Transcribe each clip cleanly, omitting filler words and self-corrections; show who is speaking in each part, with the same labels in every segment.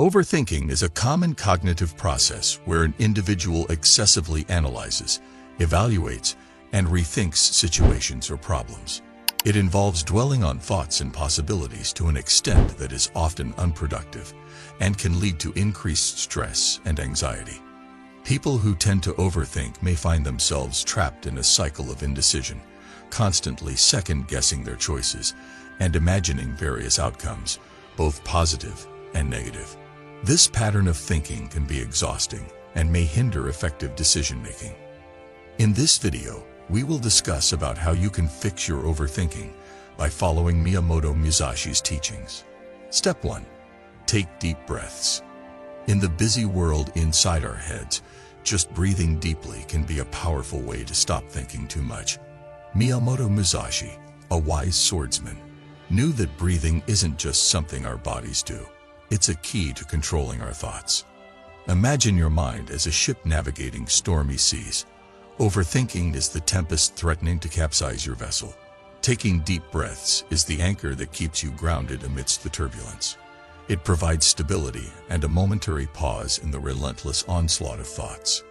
Speaker 1: Overthinking is a common cognitive process where an individual excessively analyzes, evaluates, and rethinks situations or problems. It involves dwelling on thoughts and possibilities to an extent that is often unproductive and can lead to increased stress and anxiety. People who tend to overthink may find themselves trapped in a cycle of indecision, constantly second-guessing their choices and imagining various outcomes, both positive and negative. This pattern of thinking can be exhausting and may hinder effective decision-making. In this video, we will discuss about how you can fix your overthinking by following Miyamoto Musashi's teachings. Step 1. Take deep breaths. In the busy world inside our heads, just breathing deeply can be a powerful way to stop thinking too much. Miyamoto Musashi, a wise swordsman, knew that breathing isn't just something our bodies do. It's a key to controlling our thoughts. Imagine your mind as a ship navigating stormy seas. Overthinking is the tempest threatening to capsize your vessel. Taking deep breaths is the anchor that keeps you grounded amidst the turbulence. It provides stability and a momentary pause in the relentless onslaught of thoughts.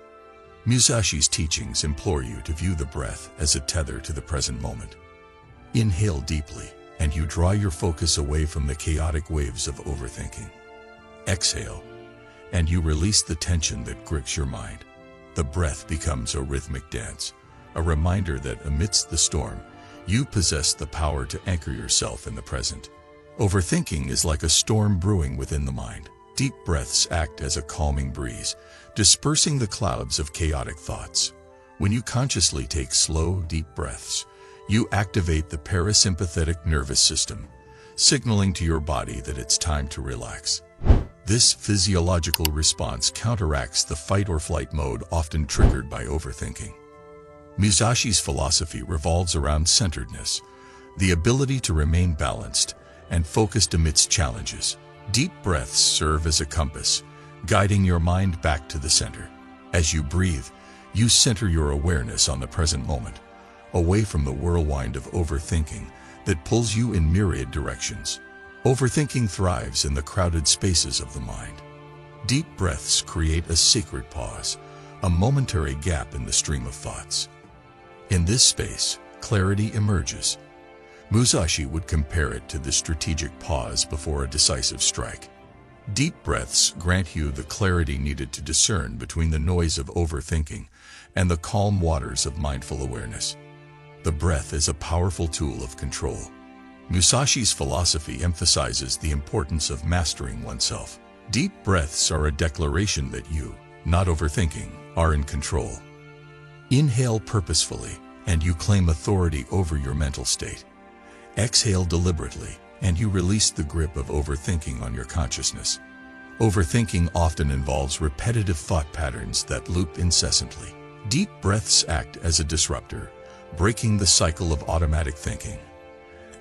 Speaker 1: Musashi's teachings implore you to view the breath as a tether to the present moment. Inhale deeply, and you draw your focus away from the chaotic waves of overthinking. Exhale, and you release the tension that grips your mind. The breath becomes a rhythmic dance, a reminder that amidst the storm, you possess the power to anchor yourself in the present. Overthinking is like a storm brewing within the mind. Deep breaths act as a calming breeze, dispersing the clouds of chaotic thoughts. When you consciously take slow, deep breaths, you activate the parasympathetic nervous system, signaling to your body that it's time to relax. This physiological response counteracts the fight-or-flight mode often triggered by overthinking. Musashi's philosophy revolves around centeredness, the ability to remain balanced and focused amidst challenges. Deep breaths serve as a compass, guiding your mind back to the center. As you breathe, you center your awareness on the present moment, away from the whirlwind of overthinking that pulls you in myriad directions. Overthinking thrives in the crowded spaces of the mind. Deep breaths create a sacred pause, a momentary gap in the stream of thoughts. In this space, clarity emerges. Musashi would compare it to the strategic pause before a decisive strike. Deep breaths grant you the clarity needed to discern between the noise of overthinking and the calm waters of mindful awareness. The breath is a powerful tool of control. Musashi's philosophy emphasizes the importance of mastering oneself. Deep breaths are a declaration that you, not overthinking, are in control. Inhale purposefully, and you claim authority over your mental state. Exhale deliberately, and you release the grip of overthinking on your consciousness. Overthinking often involves repetitive thought patterns that loop incessantly. Deep breaths act as a disruptor, breaking the cycle of automatic thinking.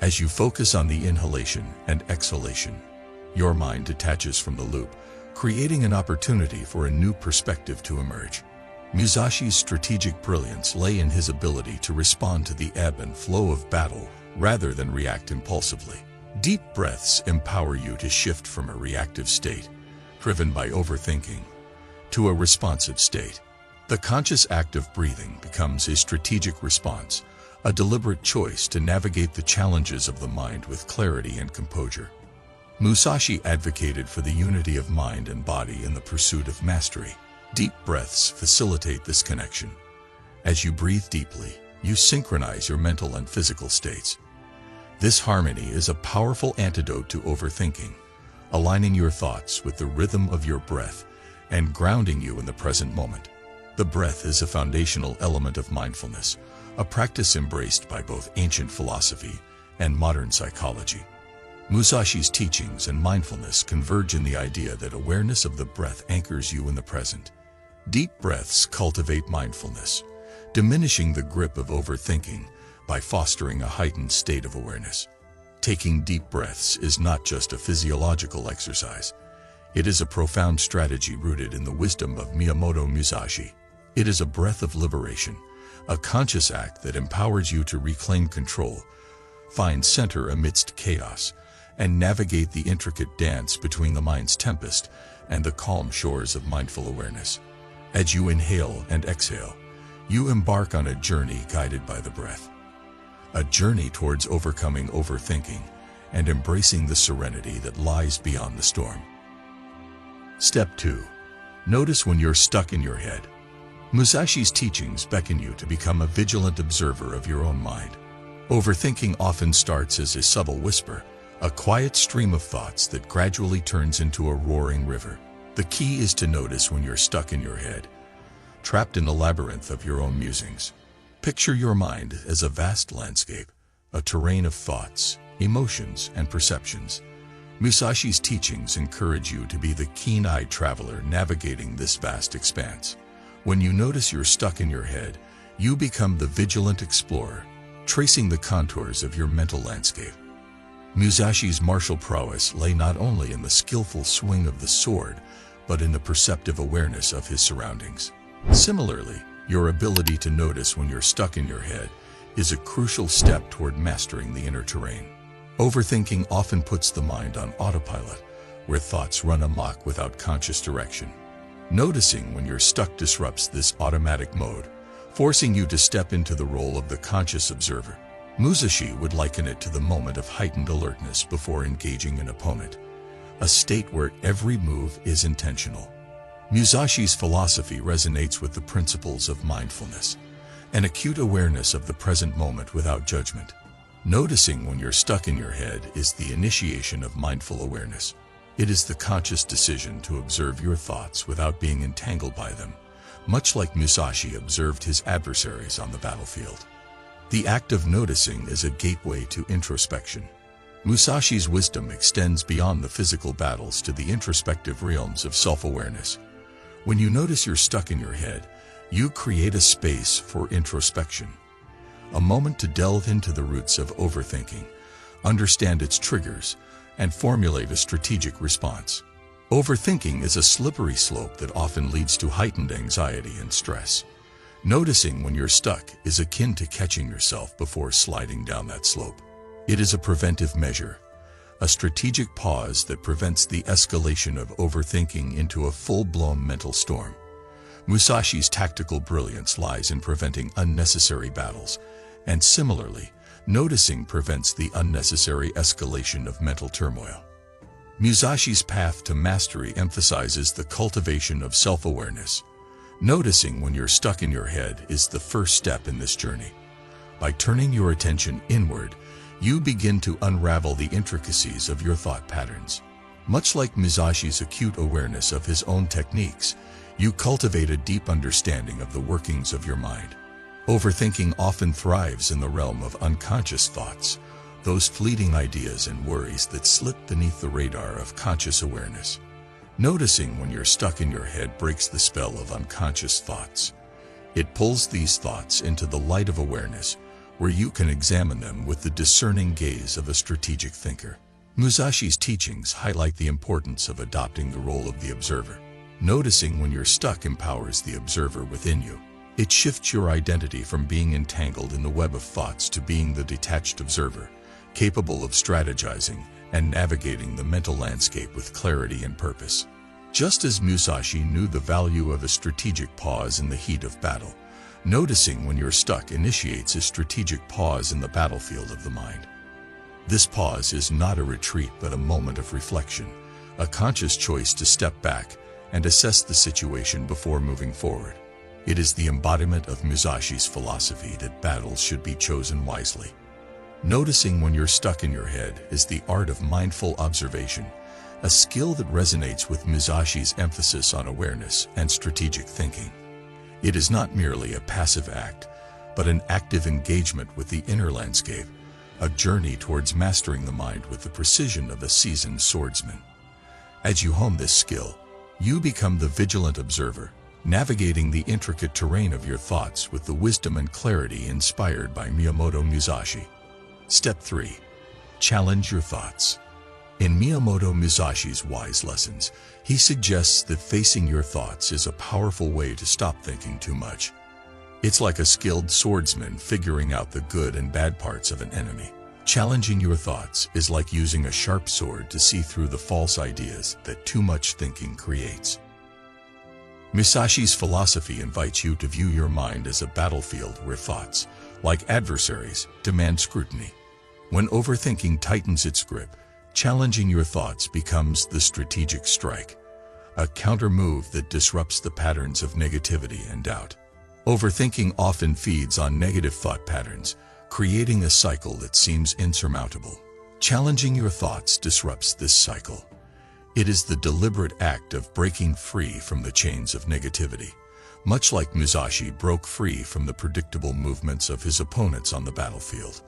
Speaker 1: As you focus on the inhalation and exhalation, your mind detaches from the loop, creating an opportunity for a new perspective to emerge. Musashi's strategic brilliance lay in his ability to respond to the ebb and flow of battle rather than react impulsively. Deep breaths empower you to shift from a reactive state, driven by overthinking, to a responsive state. The conscious act of breathing becomes a strategic response, a deliberate choice to navigate the challenges of the mind with clarity and composure. Musashi advocated for the unity of mind and body in the pursuit of mastery. Deep breaths facilitate this connection. As you breathe deeply, you synchronize your mental and physical states. This harmony is a powerful antidote to overthinking, aligning your thoughts with the rhythm of your breath and grounding you in the present moment. The breath is a foundational element of mindfulness, a practice embraced by both ancient philosophy and modern psychology. Musashi's teachings and mindfulness converge in the idea that awareness of the breath anchors you in the present. Deep breaths cultivate mindfulness, diminishing the grip of overthinking by fostering a heightened state of awareness. Taking deep breaths is not just a physiological exercise. It is a profound strategy rooted in the wisdom of Miyamoto Musashi. It is a breath of liberation, a conscious act that empowers you to reclaim control, find center amidst chaos, and navigate the intricate dance between the mind's tempest and the calm shores of mindful awareness. As you inhale and exhale, you embark on a journey guided by the breath. A journey towards overcoming overthinking and embracing the serenity that lies beyond the storm. Step 2. Notice when you're stuck in your head. Musashi's teachings beckon you to become a vigilant observer of your own mind. Overthinking often starts as a subtle whisper, a quiet stream of thoughts that gradually turns into a roaring river. The key is to notice when you're stuck in your head, trapped in the labyrinth of your own musings. Picture your mind as a vast landscape, a terrain of thoughts, emotions, and perceptions. Musashi's teachings encourage you to be the keen-eyed traveler navigating this vast expanse. When you notice you're stuck in your head, you become the vigilant explorer, tracing the contours of your mental landscape. Musashi's martial prowess lay not only in the skillful swing of the sword, but in the perceptive awareness of his surroundings. Similarly, your ability to notice when you're stuck in your head is a crucial step toward mastering the inner terrain. Overthinking often puts the mind on autopilot, where thoughts run amok without conscious direction. Noticing when you're stuck disrupts this automatic mode, forcing you to step into the role of the conscious observer. Musashi would liken it to the moment of heightened alertness before engaging an opponent, a state where every move is intentional. Musashi's philosophy resonates with the principles of mindfulness, an acute awareness of the present moment without judgment. Noticing when you're stuck in your head is the initiation of mindful awareness. It is the conscious decision to observe your thoughts without being entangled by them, much like Musashi observed his adversaries on the battlefield. The act of noticing is a gateway to introspection. Musashi's wisdom extends beyond the physical battles to the introspective realms of self-awareness. When you notice you're stuck in your head, you create a space for introspection, a moment to delve into the roots of overthinking, understand its triggers, and formulate a strategic response. Overthinking is a slippery slope that often leads to heightened anxiety and stress. Noticing when you're stuck is akin to catching yourself before sliding down that slope. It is a preventive measure, a strategic pause that prevents the escalation of overthinking into a full-blown mental storm. Musashi's tactical brilliance lies in preventing unnecessary battles, and similarly, noticing prevents the unnecessary escalation of mental turmoil. Musashi's path to mastery emphasizes the cultivation of self-awareness. Noticing when you're stuck in your head is the first step in this journey. By turning your attention inward, you begin to unravel the intricacies of your thought patterns. Much like Musashi's acute awareness of his own techniques, you cultivate a deep understanding of the workings of your mind. Overthinking often thrives in the realm of unconscious thoughts, those fleeting ideas and worries that slip beneath the radar of conscious awareness. Noticing when you're stuck in your head breaks the spell of unconscious thoughts. It pulls these thoughts into the light of awareness, where you can examine them with the discerning gaze of a strategic thinker. Musashi's teachings highlight the importance of adopting the role of the observer. Noticing when you're stuck empowers the observer within you. It shifts your identity from being entangled in the web of thoughts to being the detached observer, capable of strategizing and navigating the mental landscape with clarity and purpose. Just as Musashi knew the value of a strategic pause in the heat of battle, noticing when you're stuck initiates a strategic pause in the battlefield of the mind. This pause is not a retreat but a moment of reflection, a conscious choice to step back and assess the situation before moving forward. It is the embodiment of Musashi's philosophy that battles should be chosen wisely. Noticing when you're stuck in your head is the art of mindful observation, a skill that resonates with Musashi's emphasis on awareness and strategic thinking. It is not merely a passive act, but an active engagement with the inner landscape, a journey towards mastering the mind with the precision of a seasoned swordsman. As you hone this skill, you become the vigilant observer, navigating the intricate terrain of your thoughts with the wisdom and clarity inspired by Miyamoto Musashi. Step 3. Challenge your thoughts. In Miyamoto Musashi's wise lessons, he suggests that facing your thoughts is a powerful way to stop thinking too much. It's like a skilled swordsman figuring out the good and bad parts of an enemy. Challenging your thoughts is like using a sharp sword to see through the false ideas that too much thinking creates. Musashi's philosophy invites you to view your mind as a battlefield where thoughts, like adversaries, demand scrutiny. When overthinking tightens its grip, challenging your thoughts becomes the strategic strike, a counter-move that disrupts the patterns of negativity and doubt. Overthinking often feeds on negative thought patterns, creating a cycle that seems insurmountable. Challenging your thoughts disrupts this cycle. It is the deliberate act of breaking free from the chains of negativity, much like Musashi broke free from the predictable movements of his opponents on the battlefield.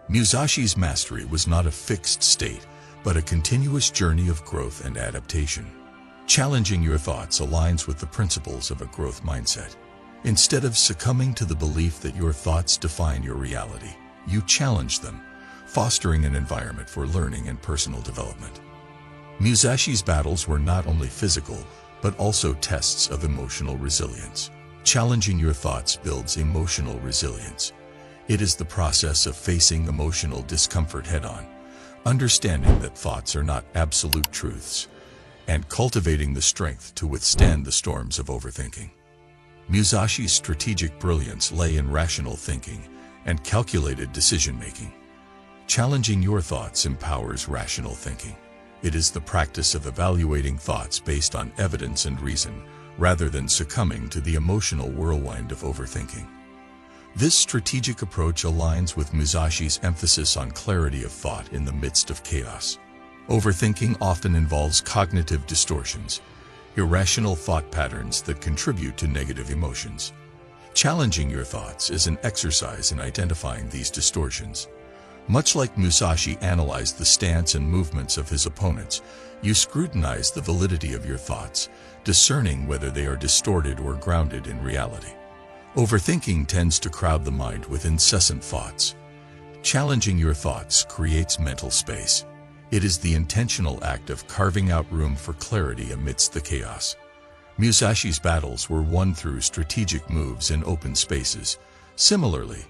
Speaker 1: Musashi's mastery was not a fixed state, but a continuous journey of growth and adaptation. Challenging your thoughts aligns with the principles of a growth mindset. Instead of succumbing to the belief that your thoughts define your reality, you challenge them, fostering an environment for learning and personal development. Musashi's battles were not only physical, but also tests of emotional resilience. Challenging your thoughts builds emotional resilience. It is the process of facing emotional discomfort head-on, understanding that thoughts are not absolute truths, and cultivating the strength to withstand the storms of overthinking. Musashi's strategic brilliance lay in rational thinking and calculated decision-making. Challenging your thoughts empowers rational thinking. It is the practice of evaluating thoughts based on evidence and reason, rather than succumbing to the emotional whirlwind of overthinking. This strategic approach aligns with Musashi's emphasis on clarity of thought in the midst of chaos. Overthinking often involves cognitive distortions, irrational thought patterns that contribute to negative emotions. Challenging your thoughts is an exercise in identifying these distortions. Much like Musashi analyzed the stance and movements of his opponents, you scrutinize the validity of your thoughts, discerning whether they are distorted or grounded in reality. Overthinking tends to crowd the mind with incessant thoughts. Challenging your thoughts creates mental space. It is the intentional act of carving out room for clarity amidst the chaos. Musashi's battles were won through strategic moves in open spaces. Similarly,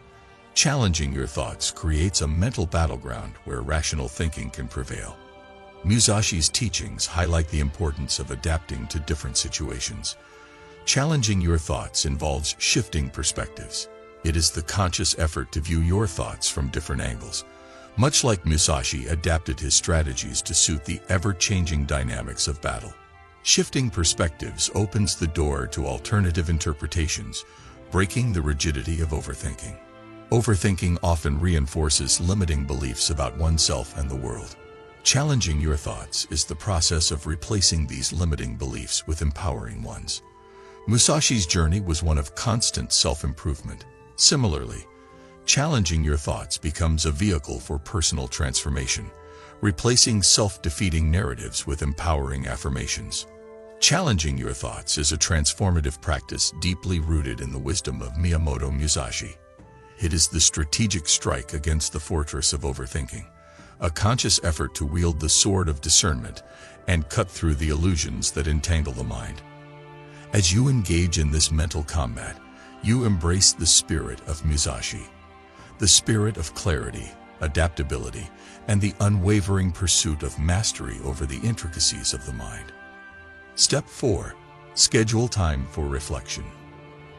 Speaker 1: challenging your thoughts creates a mental battleground where rational thinking can prevail. Musashi's teachings highlight the importance of adapting to different situations. Challenging your thoughts involves shifting perspectives. It is the conscious effort to view your thoughts from different angles. Much like Musashi adapted his strategies to suit the ever-changing dynamics of battle. Shifting perspectives opens the door to alternative interpretations, breaking the rigidity of overthinking. Overthinking often reinforces limiting beliefs about oneself and the world. Challenging your thoughts is the process of replacing these limiting beliefs with empowering ones. Musashi's journey was one of constant self-improvement. Similarly, challenging your thoughts becomes a vehicle for personal transformation, replacing self-defeating narratives with empowering affirmations. Challenging your thoughts is a transformative practice deeply rooted in the wisdom of Miyamoto Musashi. It is the strategic strike against the fortress of overthinking, a conscious effort to wield the sword of discernment and cut through the illusions that entangle the mind. As you engage in this mental combat, you embrace the spirit of Musashi, the spirit of clarity, adaptability, and the unwavering pursuit of mastery over the intricacies of the mind. Step 4. Schedule time for reflection.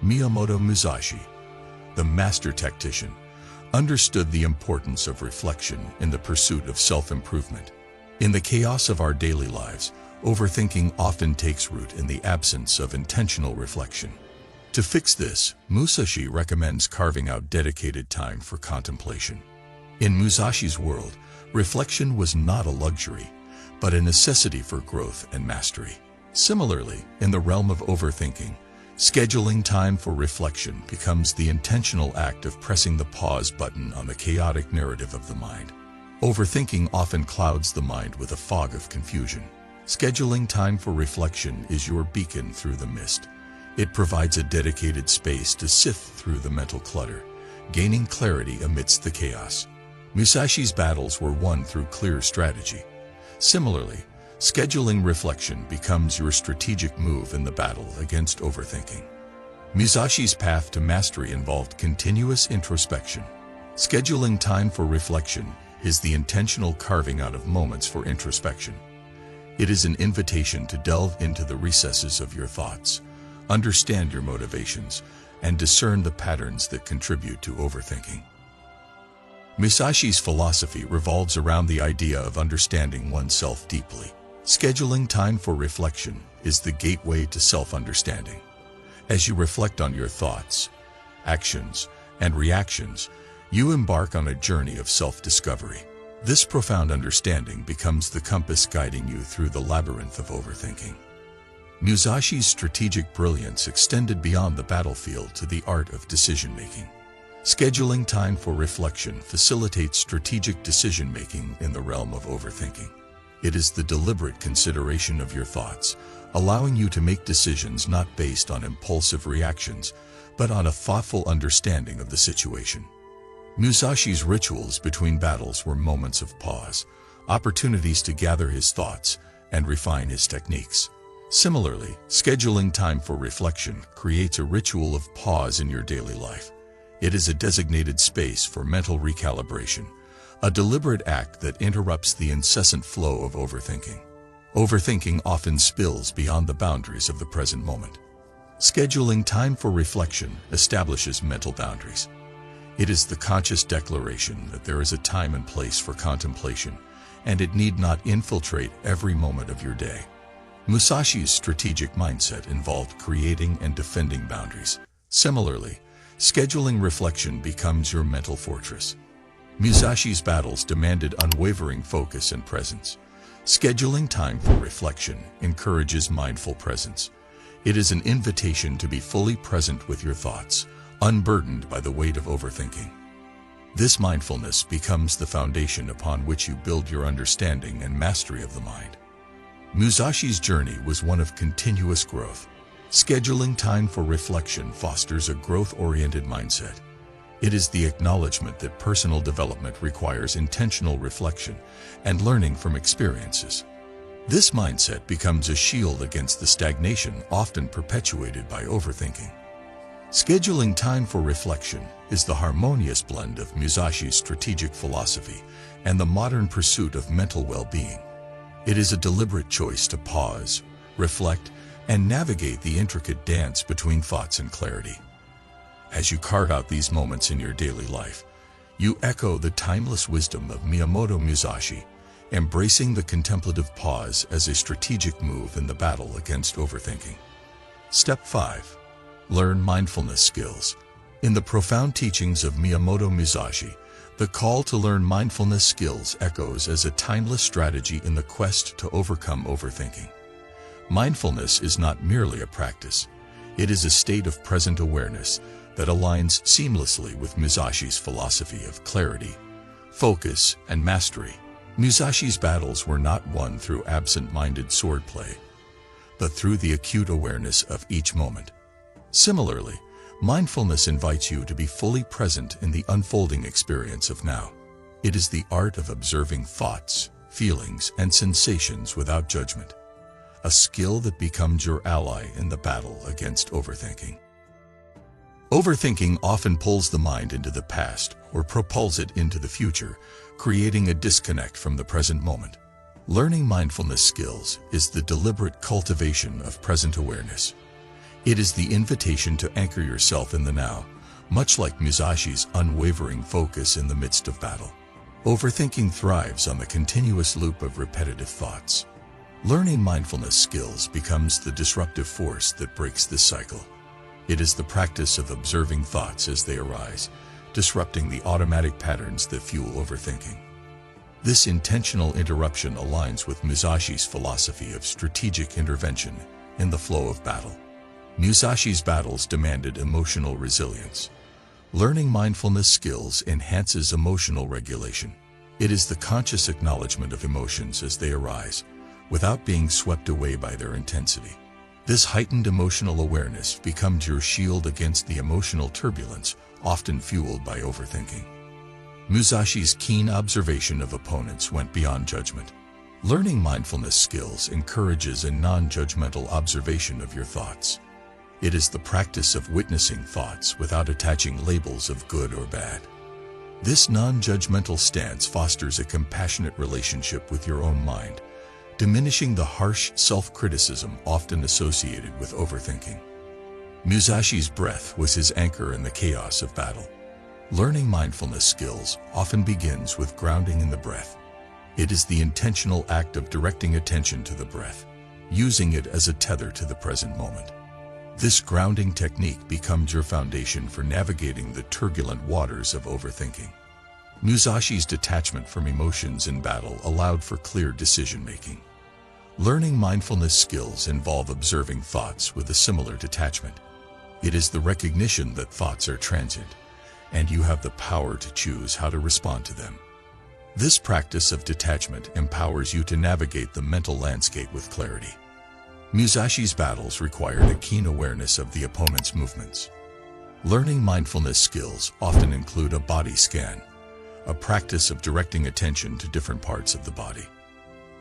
Speaker 1: Miyamoto Musashi, the master tactician, understood the importance of reflection in the pursuit of self-improvement. In the chaos of our daily lives, overthinking often takes root in the absence of intentional reflection. To fix this, Musashi recommends carving out dedicated time for contemplation. In Musashi's world, reflection was not a luxury, but a necessity for growth and mastery. Similarly, in the realm of overthinking, scheduling time for reflection becomes the intentional act of pressing the pause button on the chaotic narrative of the mind. Overthinking often clouds the mind with a fog of confusion. Scheduling time for reflection is your beacon through the mist. It provides a dedicated space to sift through the mental clutter, gaining clarity amidst the chaos. Musashi's battles were won through clear strategy. Similarly, scheduling reflection becomes your strategic move in the battle against overthinking. Musashi's path to mastery involved continuous introspection. Scheduling time for reflection is the intentional carving out of moments for introspection. It is an invitation to delve into the recesses of your thoughts, understand your motivations, and discern the patterns that contribute to overthinking. Musashi's philosophy revolves around the idea of understanding oneself deeply. Scheduling time for reflection is the gateway to self-understanding. As you reflect on your thoughts, actions, and reactions, you embark on a journey of self-discovery. This profound understanding becomes the compass guiding you through the labyrinth of overthinking. Musashi's strategic brilliance extended beyond the battlefield to the art of decision-making. Scheduling time for reflection facilitates strategic decision-making in the realm of overthinking. It is the deliberate consideration of your thoughts, allowing you to make decisions not based on impulsive reactions, but on a thoughtful understanding of the situation. Musashi's rituals between battles were moments of pause, opportunities to gather his thoughts and refine his techniques. Similarly, scheduling time for reflection creates a ritual of pause in your daily life. It is a designated space for mental recalibration, a deliberate act that interrupts the incessant flow of overthinking. Overthinking often spills beyond the boundaries of the present moment. Scheduling time for reflection establishes mental boundaries. It is the conscious declaration that there is a time and place for contemplation, and it need not infiltrate every moment of your day. Musashi's strategic mindset involved creating and defending boundaries. Similarly, scheduling reflection becomes your mental fortress. Musashi's battles demanded unwavering focus and presence. Scheduling time for reflection encourages mindful presence. It is an invitation to be fully present with your thoughts, unburdened by the weight of overthinking. This mindfulness becomes the foundation upon which you build your understanding and mastery of the mind. Musashi's journey was one of continuous growth. Scheduling time for reflection fosters a growth-oriented mindset. It is the acknowledgement that personal development requires intentional reflection and learning from experiences. This mindset becomes a shield against the stagnation often perpetuated by overthinking. Scheduling time for reflection is the harmonious blend of Musashi's strategic philosophy and the modern pursuit of mental well-being. It is a deliberate choice to pause, reflect, and navigate the intricate dance between thoughts and clarity. As you carve out these moments in your daily life, you echo the timeless wisdom of Miyamoto Musashi, embracing the contemplative pause as a strategic move in the battle against overthinking. Step 5. Learn mindfulness skills. In the profound teachings of Miyamoto Musashi, the call to learn mindfulness skills echoes as a timeless strategy in the quest to overcome overthinking. Mindfulness is not merely a practice. It is a state of present awareness that aligns seamlessly with Musashi's philosophy of clarity, focus, and mastery. Musashi's battles were not won through absent-minded swordplay, but through the acute awareness of each moment. Similarly, mindfulness invites you to be fully present in the unfolding experience of now. It is the art of observing thoughts, feelings, and sensations without judgment, a skill that becomes your ally in the battle against overthinking. Overthinking often pulls the mind into the past or propels it into the future, creating a disconnect from the present moment. Learning mindfulness skills is the deliberate cultivation of present awareness. It is the invitation to anchor yourself in the now, much like Musashi's unwavering focus in the midst of battle. Overthinking thrives on the continuous loop of repetitive thoughts. Learning mindfulness skills becomes the disruptive force that breaks this cycle. It is the practice of observing thoughts as they arise, disrupting the automatic patterns that fuel overthinking. This intentional interruption aligns with Musashi's philosophy of strategic intervention in the flow of battle. Musashi's battles demanded emotional resilience. Learning mindfulness skills enhances emotional regulation. It is the conscious acknowledgement of emotions as they arise, without being swept away by their intensity. This heightened emotional awareness becomes your shield against the emotional turbulence often fueled by overthinking. Musashi's keen observation of opponents went beyond judgment. Learning mindfulness skills encourages a non-judgmental observation of your thoughts. It is the practice of witnessing thoughts without attaching labels of good or bad. This non-judgmental stance fosters a compassionate relationship with your own mind, diminishing the harsh self-criticism often associated with overthinking. Musashi's breath was his anchor in the chaos of battle. Learning mindfulness skills often begins with grounding in the breath. It is the intentional act of directing attention to the breath, using it as a tether to the present moment. This grounding technique becomes your foundation for navigating the turbulent waters of overthinking. Musashi's detachment from emotions in battle allowed for clear decision-making. Learning mindfulness skills involve observing thoughts with a similar detachment. It is the recognition that thoughts are transient, and you have the power to choose how to respond to them. This practice of detachment empowers you to navigate the mental landscape with clarity. Musashi's battles required a keen awareness of the opponent's movements. Learning mindfulness skills often include a body scan, a practice of directing attention to different parts of the body.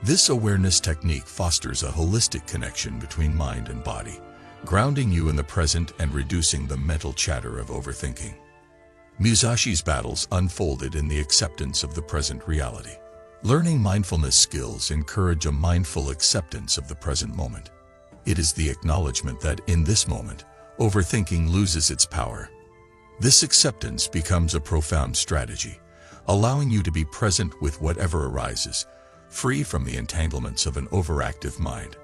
Speaker 1: This awareness technique fosters a holistic connection between mind and body, grounding you in the present and reducing the mental chatter of overthinking. Musashi's battles unfolded in the acceptance of the present reality. Learning mindfulness skills encourage a mindful acceptance of the present moment. It is the acknowledgement that in this moment, overthinking loses its power. This acceptance becomes a profound strategy, allowing you to be present with whatever arises, free from the entanglements of an overactive mind.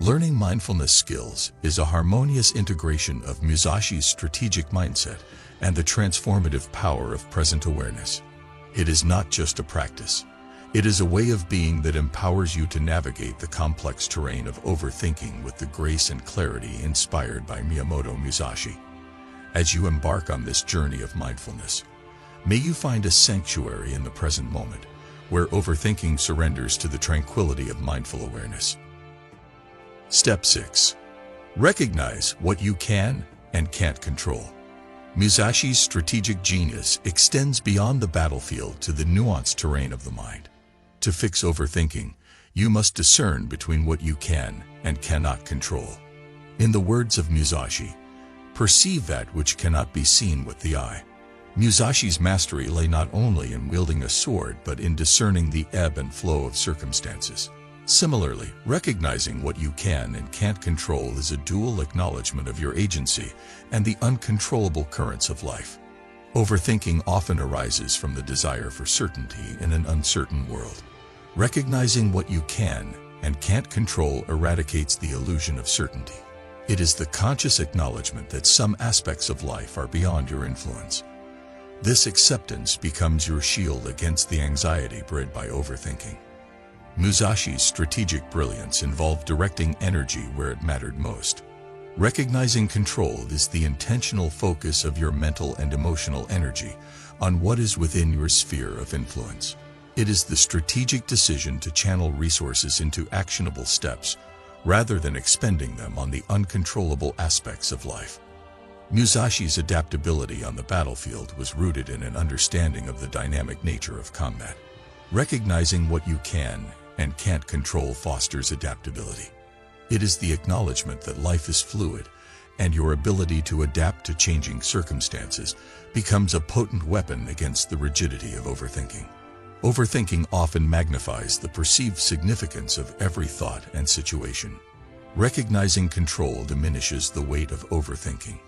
Speaker 1: Learning mindfulness skills is a harmonious integration of Musashi's strategic mindset and the transformative power of present awareness. It is not just a practice. It is a way of being that empowers you to navigate the complex terrain of overthinking with the grace and clarity inspired by Miyamoto Musashi. As you embark on this journey of mindfulness, may you find a sanctuary in the present moment, where overthinking surrenders to the tranquility of mindful awareness. Step 6. Recognize what you can and can't control. Musashi's strategic genius extends beyond the battlefield to the nuanced terrain of the mind. To fix overthinking, you must discern between what you can and cannot control. In the words of Musashi, perceive that which cannot be seen with the eye. Musashi's mastery lay not only in wielding a sword but in discerning the ebb and flow of circumstances. Similarly, recognizing what you can and can't control is a dual acknowledgement of your agency and the uncontrollable currents of life. Overthinking often arises from the desire for certainty in an uncertain world. Recognizing what you can and can't control eradicates the illusion of certainty. It is the conscious acknowledgement that some aspects of life are beyond your influence. This acceptance becomes your shield against the anxiety bred by overthinking. Musashi's strategic brilliance involved directing energy where it mattered most. Recognizing control is the intentional focus of your mental and emotional energy on what is within your sphere of influence. It is the strategic decision to channel resources into actionable steps rather than expending them on the uncontrollable aspects of life. Musashi's adaptability on the battlefield was rooted in an understanding of the dynamic nature of combat. Recognizing what you can and can't control fosters adaptability. It is the acknowledgement that life is fluid, and your ability to adapt to changing circumstances becomes a potent weapon against the rigidity of overthinking. Overthinking often magnifies the perceived significance of every thought and situation. Recognizing control diminishes the weight of overthinking.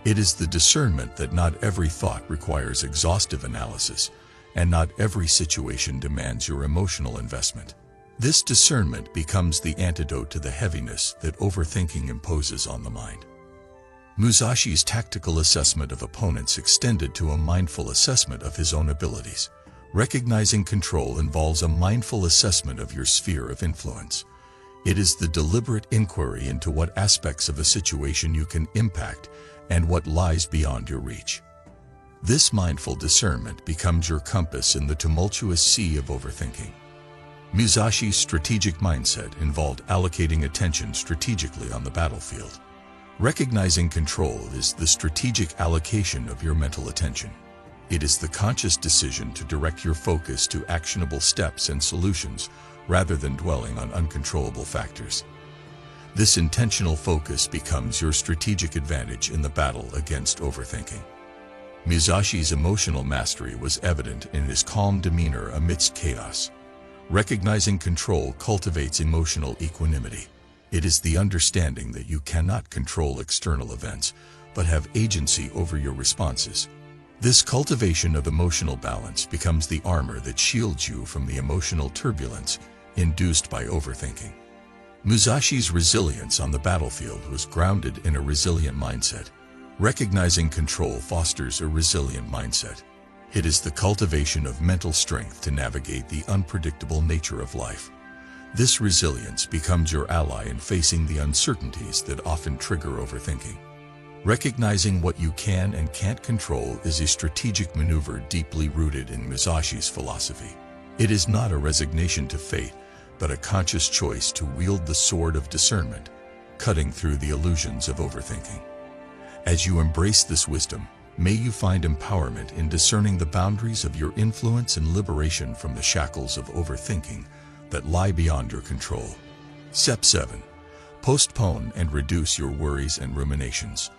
Speaker 1: It is the discernment that not every thought requires exhaustive analysis, and not every situation demands your emotional investment. This discernment becomes the antidote to the heaviness that overthinking imposes on the mind. Musashi's tactical assessment of opponents extended to a mindful assessment of his own abilities. Recognizing control involves a mindful assessment of your sphere of influence. It is the deliberate inquiry into what aspects of a situation you can impact and what lies beyond your reach. This mindful discernment becomes your compass in the tumultuous sea of overthinking. Musashi's strategic mindset involved allocating attention strategically on the battlefield. Recognizing control is the strategic allocation of your mental attention. It is the conscious decision to direct your focus to actionable steps and solutions rather than dwelling on uncontrollable factors. This intentional focus becomes your strategic advantage in the battle against overthinking. Musashi's emotional mastery was evident in his calm demeanor amidst chaos. Recognizing control cultivates emotional equanimity. It is the understanding that you cannot control external events, but have agency over your responses. This cultivation of emotional balance becomes the armor that shields you from the emotional turbulence induced by overthinking. Musashi's resilience on the battlefield was grounded in a resilient mindset. Recognizing control fosters a resilient mindset. It is the cultivation of mental strength to navigate the unpredictable nature of life. This resilience becomes your ally in facing the uncertainties that often trigger overthinking. Recognizing what you can and can't control is a strategic maneuver deeply rooted in Musashi's philosophy. It is not a resignation to fate, but a conscious choice to wield the sword of discernment, cutting through the illusions of overthinking. As you embrace this wisdom, may you find empowerment in discerning the boundaries of your influence and liberation from the shackles of overthinking that lie beyond your control. Step 7. Postpone and reduce your worries and ruminations.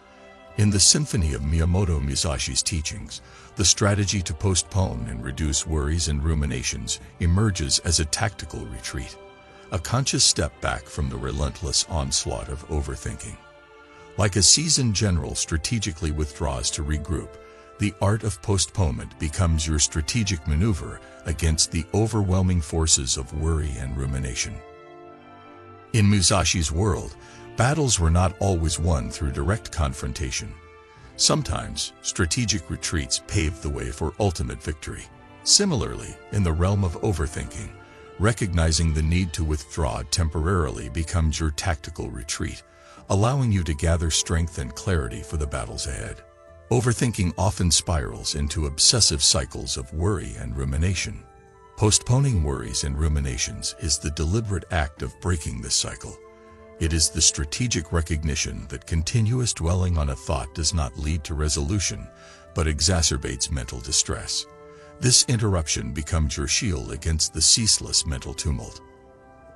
Speaker 1: In the symphony of Miyamoto Musashi's teachings, the strategy to postpone and reduce worries and ruminations emerges as a tactical retreat, a conscious step back from the relentless onslaught of overthinking. Like a seasoned general strategically withdraws to regroup, the art of postponement becomes your strategic maneuver against the overwhelming forces of worry and rumination. In Musashi's world, battles were not always won through direct confrontation. Sometimes, strategic retreats paved the way for ultimate victory. Similarly, in the realm of overthinking, recognizing the need to withdraw temporarily becomes your tactical retreat, allowing you to gather strength and clarity for the battles ahead. Overthinking often spirals into obsessive cycles of worry and rumination. Postponing worries and ruminations is the deliberate act of breaking this cycle. It is the strategic recognition that continuous dwelling on a thought does not lead to resolution, but exacerbates mental distress. This interruption becomes your shield against the ceaseless mental tumult.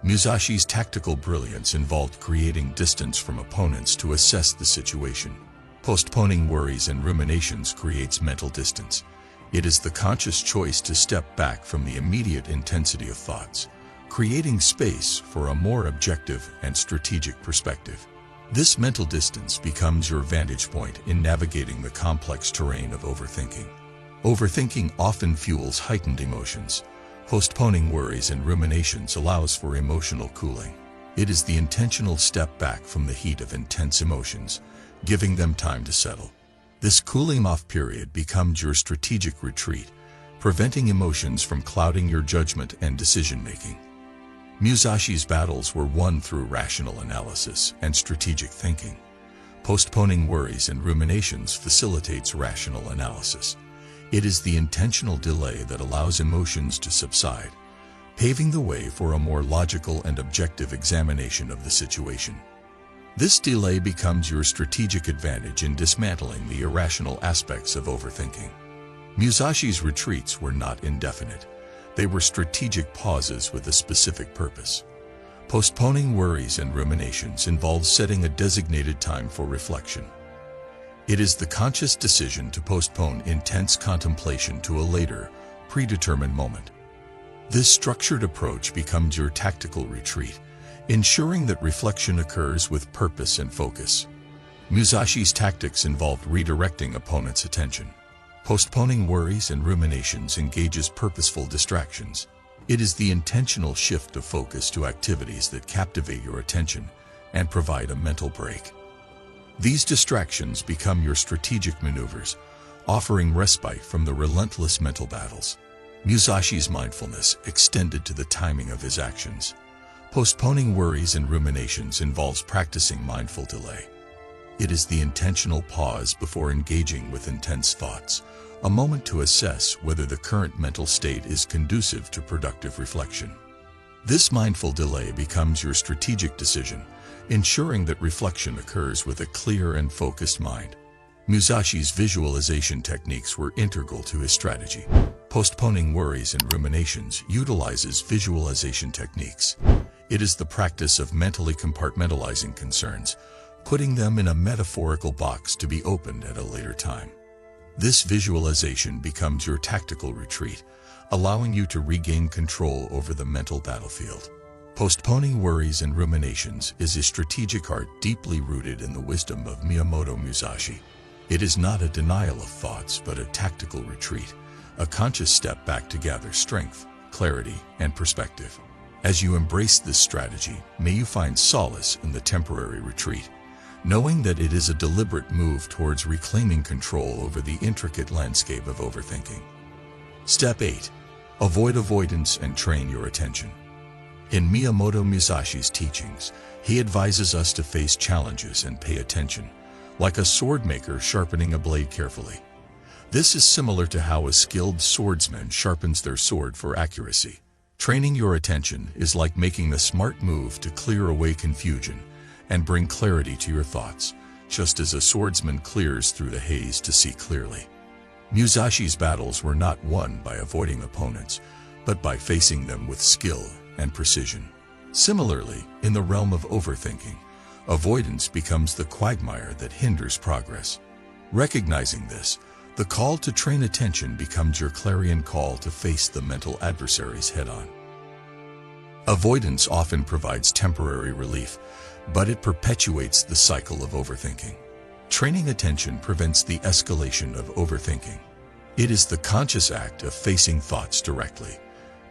Speaker 1: Musashi's tactical brilliance involved creating distance from opponents to assess the situation. Postponing worries and ruminations creates mental distance. It is the conscious choice to step back from the immediate intensity of thoughts, creating space for a more objective and strategic perspective. This mental distance becomes your vantage point in navigating the complex terrain of overthinking. Overthinking often fuels heightened emotions. Postponing worries and ruminations allows for emotional cooling. It is the intentional step back from the heat of intense emotions, giving them time to settle. This cooling-off period becomes your strategic retreat, preventing emotions from clouding your judgment and decision-making. Musashi's battles were won through rational analysis and strategic thinking. Postponing worries and ruminations facilitates rational analysis. It is the intentional delay that allows emotions to subside, paving the way for a more logical and objective examination of the situation. This delay becomes your strategic advantage in dismantling the irrational aspects of overthinking. Musashi's retreats were not indefinite. They were strategic pauses with a specific purpose. Postponing worries and ruminations involves setting a designated time for reflection. It is the conscious decision to postpone intense contemplation to a later, predetermined moment. This structured approach becomes your tactical retreat, ensuring that reflection occurs with purpose and focus. Musashi's tactics involved redirecting opponents' attention. Postponing worries and ruminations engages purposeful distractions. It is the intentional shift of focus to activities that captivate your attention and provide a mental break. These distractions become your strategic maneuvers, offering respite from the relentless mental battles. Musashi's mindfulness extended to the timing of his actions. Postponing worries and ruminations involves practicing mindful delay. It is the intentional pause before engaging with intense thoughts, a moment to assess whether the current mental state is conducive to productive reflection. This mindful delay becomes your strategic decision, ensuring that reflection occurs with a clear and focused mind. Musashi's visualization techniques were integral to his strategy. Postponing worries and ruminations utilizes visualization techniques. It is the practice of mentally compartmentalizing concerns, putting them in a metaphorical box to be opened at a later time. This visualization becomes your tactical retreat, allowing you to regain control over the mental battlefield. Postponing worries and ruminations is a strategic art deeply rooted in the wisdom of Miyamoto Musashi. It is not a denial of thoughts, but a tactical retreat, a conscious step back to gather strength, clarity, and perspective. As you embrace this strategy, may you find solace in the temporary retreat, knowing that it is a deliberate move towards reclaiming control over the intricate landscape of overthinking. Step 8. Avoid avoidance and train your attention. In Miyamoto Musashi's teachings, he advises us to face challenges and pay attention, like a sword maker sharpening a blade carefully. This is similar to how a skilled swordsman sharpens their sword for accuracy. Training your attention is like making a smart move to clear away confusion and bring clarity to your thoughts, just as a swordsman clears through the haze to see clearly. Musashi's battles were not won by avoiding opponents, but by facing them with skill and precision. Similarly, in the realm of overthinking, avoidance becomes the quagmire that hinders progress. Recognizing this, the call to train attention becomes your clarion call to face the mental adversaries head-on. Avoidance often provides temporary relief, but it perpetuates the cycle of overthinking. Training attention prevents the escalation of overthinking. It is the conscious act of facing thoughts directly,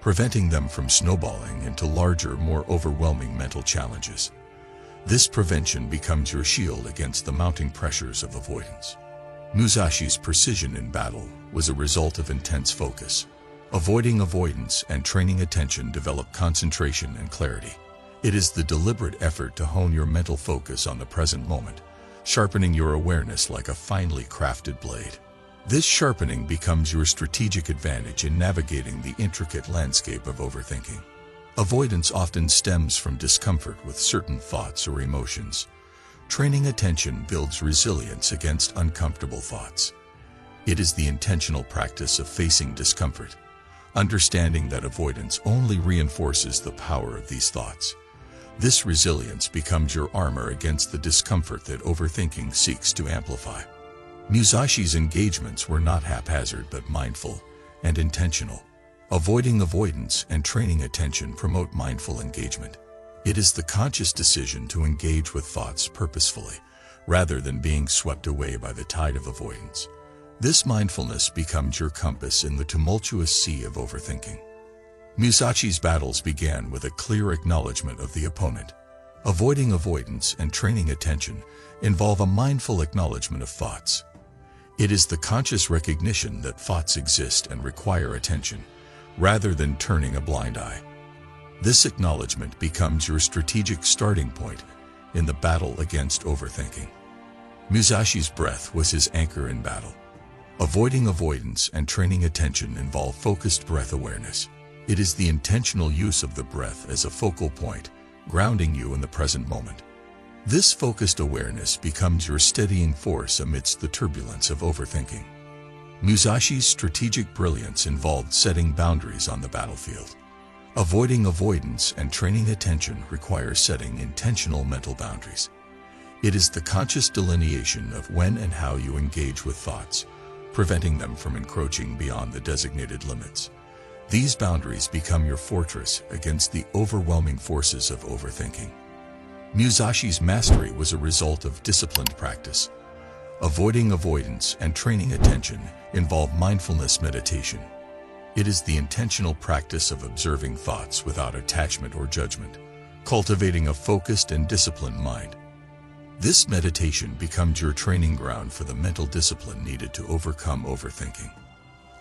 Speaker 1: preventing them from snowballing into larger, more overwhelming mental challenges. This prevention becomes your shield against the mounting pressures of avoidance. Musashi's precision in battle was a result of intense focus. Avoiding avoidance and training attention develop concentration and clarity. It is the deliberate effort to hone your mental focus on the present moment, sharpening your awareness like a finely crafted blade. This sharpening becomes your strategic advantage in navigating the intricate landscape of overthinking. Avoidance often stems from discomfort with certain thoughts or emotions. Training attention builds resilience against uncomfortable thoughts. It is the intentional practice of facing discomfort, understanding that avoidance only reinforces the power of these thoughts. This resilience becomes your armor against the discomfort that overthinking seeks to amplify. Musashi's engagements were not haphazard but mindful and intentional. Avoiding avoidance and training attention promote mindful engagement. It is the conscious decision to engage with thoughts purposefully, rather than being swept away by the tide of avoidance. This mindfulness becomes your compass in the tumultuous sea of overthinking. Musashi's battles began with a clear acknowledgement of the opponent. Avoiding avoidance and training attention involve a mindful acknowledgement of thoughts. It is the conscious recognition that thoughts exist and require attention, rather than turning a blind eye. This acknowledgement becomes your strategic starting point in the battle against overthinking. Musashi's breath was his anchor in battle. Avoiding avoidance and training attention involve focused breath awareness. It is the intentional use of the breath as a focal point, grounding you in the present moment. This focused awareness becomes your steadying force amidst the turbulence of overthinking. Musashi's strategic brilliance involved setting boundaries on the battlefield. Avoiding avoidance and training attention requires setting intentional mental boundaries. It is the conscious delineation of when and how you engage with thoughts, preventing them from encroaching beyond the designated limits. These boundaries become your fortress against the overwhelming forces of overthinking. Musashi's mastery was a result of disciplined practice. Avoiding avoidance and training attention involve mindfulness meditation. It is the intentional practice of observing thoughts without attachment or judgment, cultivating a focused and disciplined mind. This meditation becomes your training ground for the mental discipline needed to overcome overthinking.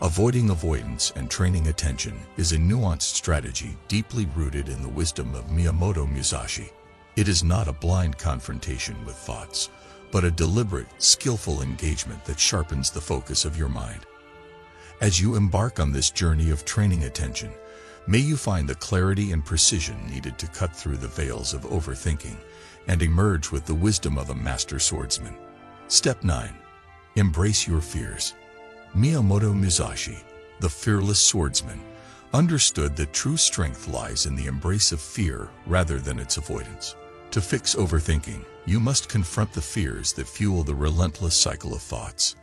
Speaker 1: Avoiding avoidance and training attention is a nuanced strategy deeply rooted in the wisdom of Miyamoto Musashi. It is not a blind confrontation with thoughts, but a deliberate, skillful engagement that sharpens the focus of your mind. As you embark on this journey of training attention, may you find the clarity and precision needed to cut through the veils of overthinking and emerge with the wisdom of a master swordsman. Step 9. Embrace your fears. Miyamoto Musashi, the fearless swordsman, understood that true strength lies in the embrace of fear rather than its avoidance. To fix overthinking, you must confront the fears that fuel the relentless cycle of thoughts.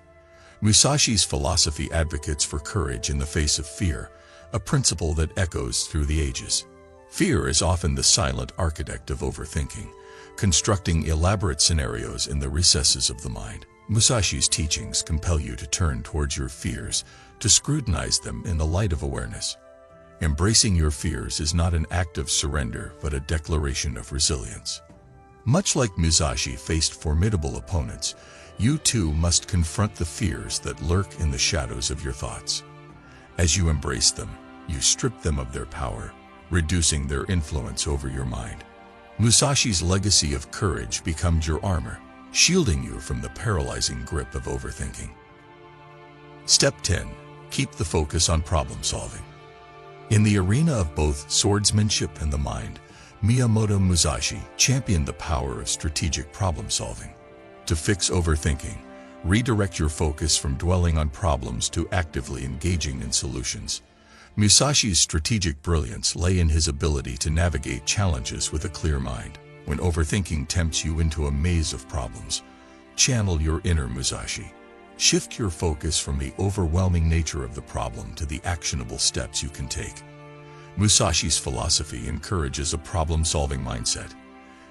Speaker 1: Musashi's philosophy advocates for courage in the face of fear, a principle that echoes through the ages. Fear is often the silent architect of overthinking, constructing elaborate scenarios in the recesses of the mind. Musashi's teachings compel you to turn towards your fears, to scrutinize them in the light of awareness. Embracing your fears is not an act of surrender, but a declaration of resilience. Much like Musashi faced formidable opponents, you too must confront the fears that lurk in the shadows of your thoughts. As you embrace them, you strip them of their power, reducing their influence over your mind. Musashi's legacy of courage becomes your armor, shielding you from the paralyzing grip of overthinking. Step 10. Keep the focus on problem solving. In the arena of both swordsmanship and the mind, Miyamoto Musashi championed the power of strategic problem solving. To fix overthinking, redirect your focus from dwelling on problems to actively engaging in solutions. Musashi's strategic brilliance lay in his ability to navigate challenges with a clear mind. When overthinking tempts you into a maze of problems, channel your inner Musashi. Shift your focus from the overwhelming nature of the problem to the actionable steps you can take. Musashi's philosophy encourages a problem-solving mindset,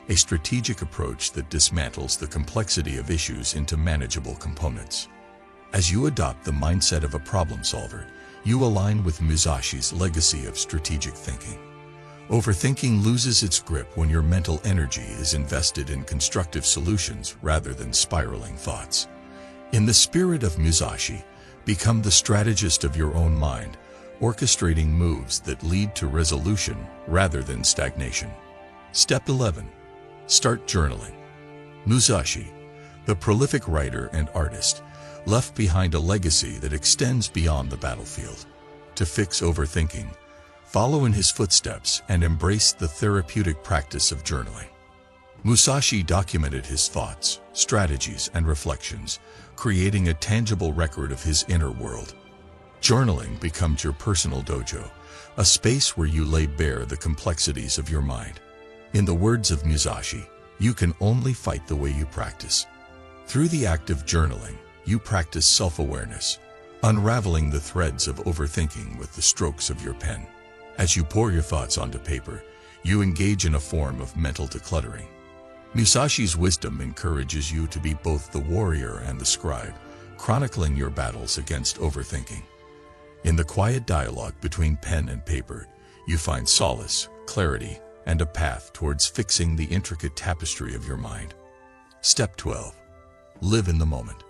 Speaker 1: a strategic approach that dismantles the complexity of issues into manageable components. As you adopt the mindset of a problem solver, you align with Musashi's legacy of strategic thinking. Overthinking loses its grip when your mental energy is invested in constructive solutions rather than spiraling thoughts. In the spirit of Musashi, become the strategist of your own mind, orchestrating moves that lead to resolution rather than stagnation. Step 11. Start journaling. Musashi, the prolific writer and artist, left behind a legacy that extends beyond the battlefield. To fix overthinking, follow in his footsteps and embrace the therapeutic practice of journaling. Musashi documented his thoughts, strategies, and reflections, creating a tangible record of his inner world. Journaling becomes your personal dojo, a space where you lay bare the complexities of your mind. In the words of Musashi, you can only fight the way you practice. Through the act of journaling, you practice self-awareness, unraveling the threads of overthinking with the strokes of your pen. As you pour your thoughts onto paper, you engage in a form of mental decluttering. Musashi's wisdom encourages you to be both the warrior and the scribe, chronicling your battles against overthinking. In the quiet dialogue between pen and paper, you find solace, clarity, and a path towards fixing the intricate tapestry of your mind. Step 12. Live in the moment.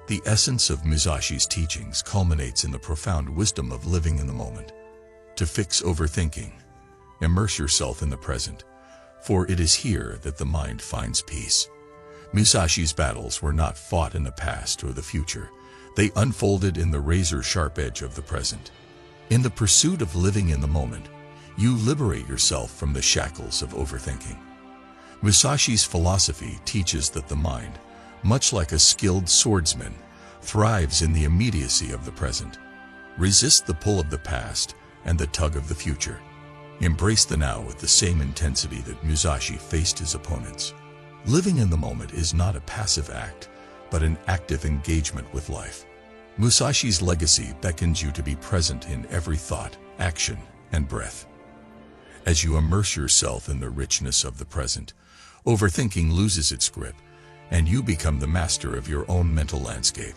Speaker 1: The essence of Musashi's teachings culminates in the profound wisdom of living in the moment. To fix overthinking, immerse yourself in the present, for it is here that the mind finds peace. Musashi's battles were not fought in the past or the future. They unfolded in the razor-sharp edge of the present. In the pursuit of living in the moment, you liberate yourself from the shackles of overthinking. Musashi's philosophy teaches that the mind, much like a skilled swordsman, thrives in the immediacy of the present. Resist the pull of the past and the tug of the future. Embrace the now with the same intensity that Musashi faced his opponents. Living in the moment is not a passive act, but an active engagement with life. Musashi's legacy beckons you to be present in every thought, action, and breath. As you immerse yourself in the richness of the present, overthinking loses its grip, and you become the master of your own mental landscape.